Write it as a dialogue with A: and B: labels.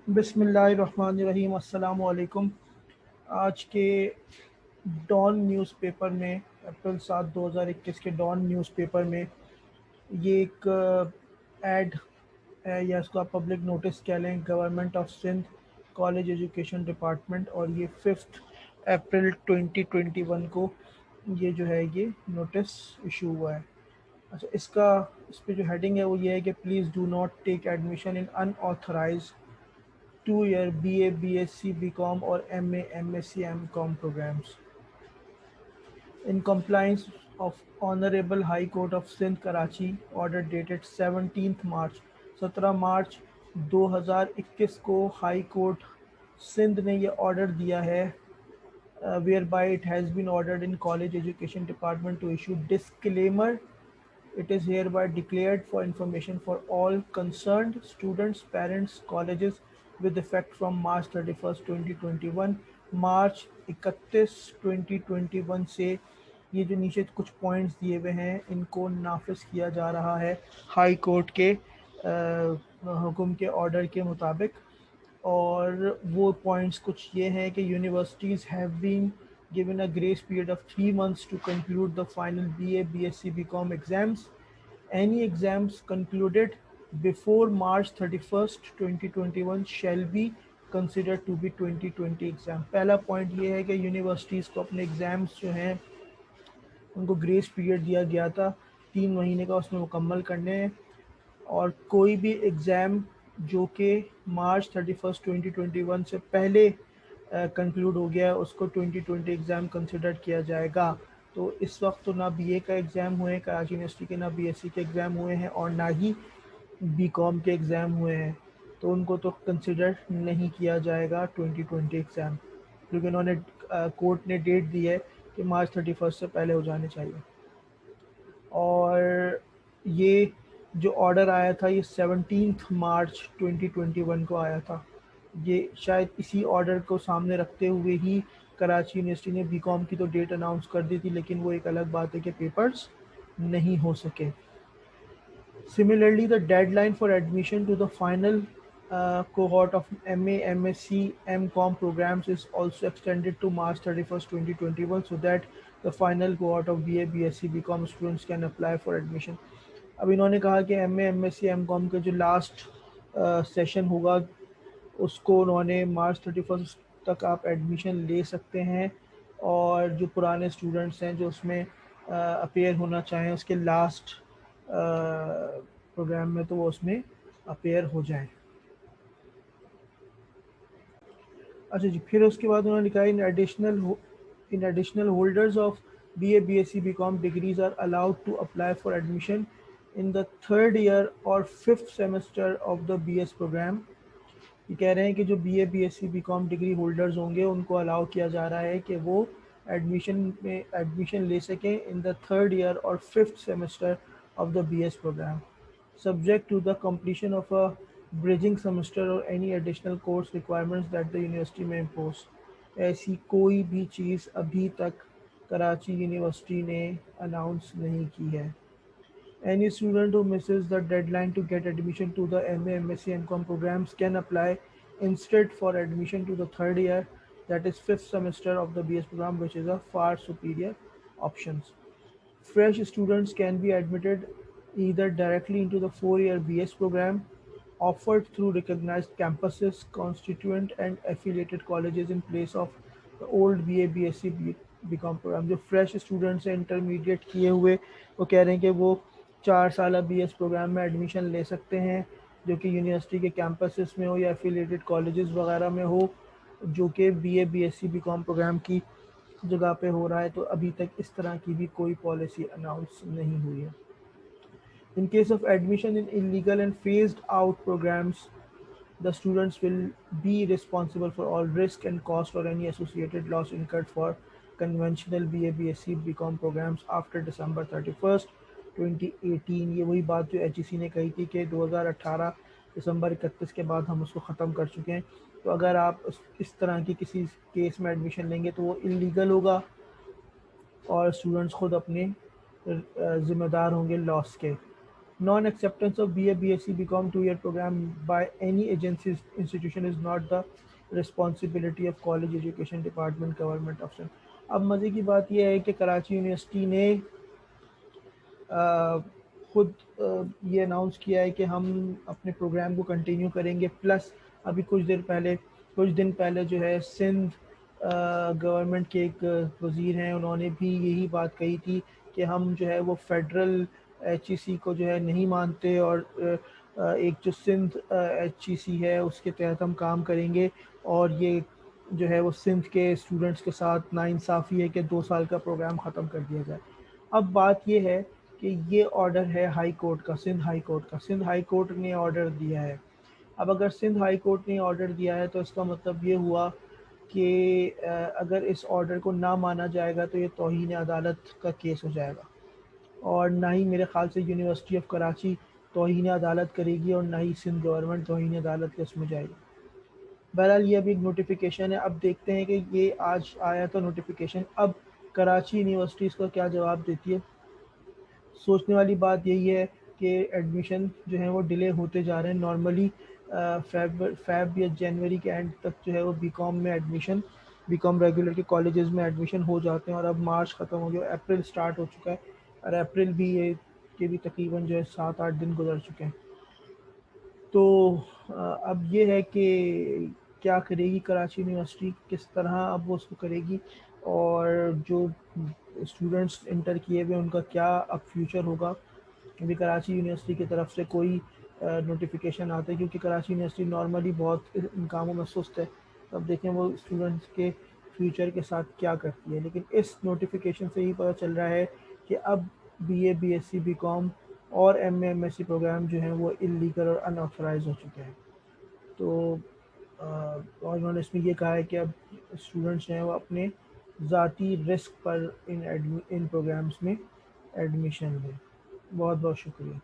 A: बिस्मिल्लाहिर्रहमानिर्रहीम, अस्सलामु अलैकुम। आज के डॉन न्यूज़पेपर में अप्रैल 7 2021 के डॉन न्यूज़पेपर में ये एक एड है, या इसको आप पब्लिक नोटिस कह लें। Government of Sindh college education department, और ये 5 अप्रैल 2021 को ये जो है ये नोटिस इशू हुआ है। अच्छा, इस पे जो हेडिंग है वो ये है कि please do not take admission in unauthorise 2 year BA, BSc, BCom or MA, MSc, MCom programs. In compliance of Honorable High Court of Sindh Karachi order dated 17th March 17 मार्च 2021 को हाई कोर्ट सिंध ने ये order दिया है, whereby it has been ordered in College Education Department to issue disclaimer. It is hereby declared for information for all concerned students, parents, colleges with effect from March 31st 2021। मार्च 31 2021 से ये जो नीचे कुछ points दिए हुए हैं इनको नाफिज किया जा रहा है हाई कोर्ट के हुक्म के ऑर्डर के मुताबिक। और वो पॉइंट्स कुछ ये हैं कि universities have been given a grace period of 3 months to conclude the final BA, BSc, BCom exams. Any exams concluded before March 31st 2021 shall be considered to be 2020 exam. पहला point ये है कि universities को अपने exams जो हैं उनको grace period दिया गया था 3 महीने का, उसमें मुकम्मल करने हैं। और कोई भी एग्ज़ाम जो कि March 31st 2021 से पहले कंक्लूड हो गया है उसको 2020 एग्ज़ाम कंसिडर किया जाएगा। तो इस वक्त तो ना बीए का एग्ज़ाम हुए हैं कराची यूनिवर्सिटी के, ना बीएससी के एग्ज़ाम हुए हैं, और ना ही बीकॉम के एग्ज़ाम हुए हैं। तो उनको तो कंसिडर नहीं किया जाएगा 2020 एग्ज़ाम, क्योंकि उन्होंने कोर्ट ने डेट दी है कि March 31st से पहले हो जाने चाहिए। और ये जो ऑर्डर आया था ये 17 मार्च 2021 को आया था। ये शायद इसी ऑर्डर को सामने रखते हुए ही कराची यूनिवर्सिटी ने बीकॉम की तो डेट अनाउंस कर दी थी, लेकिन वो एक अलग बात है कि पेपर्स नहीं हो सके। Similarly, the deadline for admission to the final cohort of MA, MSc, MCom programs is also extended to March 31st 2021, so that the final cohort of BA, BSc, BCom students can apply for admission. अब इन्होंने कहा कि MA, MSc, MCom का जो last session होगा उसको उन्होंने March 31st तक आप एडमिशन ले सकते हैं, और जो पुराने स्टूडेंट्स हैं जो उसमें अपेयर होना चाहें उसके लास्ट प्रोग्राम में, तो वो उसमें अपेयर हो जाएं। अच्छा जी, फिर उसके बाद उन्होंने लिखा in additional holders of BA, BSc, BCom degrees are allowed to apply for admission in the third year और fifth semester of the BS programme. ये कह रहे हैं कि जो BA, BSc, BCom degree holders होंगे उनको अलाउ किया जा रहा है कि वो एडमिशन ले सकें इन द थर्ड ईयर और fifth semester of the BS programme, subject to the completion of a bridging semester or any additional course requirements that the university may impose। ऐसी कोई भी चीज़ अभी तक कराची यूनिवर्सिटी ने अनाउंस नहीं की है। Any student who misses the deadline to get admission to the MA, MSc, MCom programs can apply instead for admission to the third year, that is fifth semester of the BS program, which is a far superior options. Fresh students can be admitted either directly into the 4 year BS program offered through recognized campuses, constituent and affiliated colleges in place of the old BA, BSc, BCom program। जो fresh students हैं intermediate किए हुए, वो कह रहे हैं कि वो 4 साल BS प्रोग्राम में एडमिशन ले सकते हैं जो कि यूनिवर्सिटी के कैंपसेस में हो या एफिलिएटेड कॉलेजेस वगैरह में हो, जो कि BA, BSc, BCom प्रोग्राम की जगह पे हो रहा है। तो अभी तक इस तरह की भी कोई पॉलिसी अनाउंस नहीं हुई है। In case of admission in illegal and phased out programs, the students will be responsible for all risk and cost or any associated loss incurred for conventional BA, BSc, BCom programs after December 31st 2018। ये वही बात जो HEC ने कही थी कि 2018 दिसंबर 31 के बाद हम उसको ख़त्म कर चुके हैं। तो अगर आप इस तरह की किसी केस में एडमिशन लेंगे तो वो इलीगल होगा, और स्टूडेंट्स खुद अपने ज़िम्मेदार होंगे लॉस के। Non-acceptance of BA, BSc, BCom 2-year program by any agency institution is not the responsibility of college education department government option. अब मज़े की बात यह है कि कराची यूनिवर्सिटी ने अ, खुद ये अनाउंस किया है कि हम अपने प्रोग्राम को कंटिन्यू करेंगे। प्लस अभी कुछ दिन पहले जो है सिंध गवर्नमेंट के एक वज़ीर हैं, उन्होंने भी यही बात कही थी कि हम जो है वो फेडरल एचईसी को जो है नहीं मानते और एक जो सिंध एचईसी है उसके तहत हम काम करेंगे। और ये जो है वो सिंध के स्टूडेंट्स के साथ नाइंसाफ़ी है कि 2 साल का प्रोग्राम ख़त्म कर दिया जाए। अब बात ये है कि ये ऑर्डर है हाई कोर्ट का, सिंध हाई कोर्ट का। सिंध हाई कोर्ट ने ऑर्डर दिया है। अब अगर सिंध हाई कोर्ट ने ऑर्डर दिया है तो इसका मतलब ये हुआ कि अगर इस ऑर्डर को ना माना जाएगा तो ये तौहीन अदालत का केस हो जाएगा। और ना ही मेरे ख़्याल से यूनिवर्सिटी ऑफ कराची तौहीन अदालत करेगी और ना ही सिंध गवर्नमेंट तौहीन अदालत के उसमें जाएगी। बहरहाल ये अभी एक नोटिफिकेशन है, अब देखते हैं कि ये आज आया तो नोटिफिकेशन, अब कराची यूनिवर्सिटी इसका क्या जवाब देती है। सोचने वाली बात यही है कि एडमिशन जो है वो डिले होते जा रहे हैं। नॉर्मली फ़ैब या जनवरी के एंड तक जो है वो बीकॉम में एडमिशन, बीकॉम रेगुलर के कॉलेजेस में एडमिशन हो जाते हैं। और अब मार्च ख़त्म हो गया, अप्रैल स्टार्ट हो चुका है और अप्रैल भी ये के भी तकरीबन जो है 7-8 दिन गुजर चुके हैं। तो अब ये है कि क्या करेगी कराची यूनिवर्सिटी, किस तरह अब वो उसको करेगी और जो स्टूडेंट्स इंटर किए हुए उनका क्या अब फ्यूचर होगा। अभी कराची यूनिवर्सिटी की तरफ से कोई नोटिफिकेशन आता है, क्योंकि कराची यूनिवर्सिटी नॉर्मली बहुत इन कामों में सुस्त है। तो अब देखें वो स्टूडेंट्स के फ्यूचर के साथ क्या करती है। लेकिन इस नोटिफिकेशन से ही पता चल रहा है कि अब बीए, बीएससी, बीकॉम और एमए, एमएससी प्रोग्राम जो हैं वो इलीगल और अनऑथराइज हो चुके हैं। तो और उन्होंने इसमें ये कहा है कि अब स्टूडेंट्स जो हैं वो अपने ज़ाती रिस्क पर इन प्रोग्राम्स में एडमिशन लें। बहुत बहुत शुक्रिया।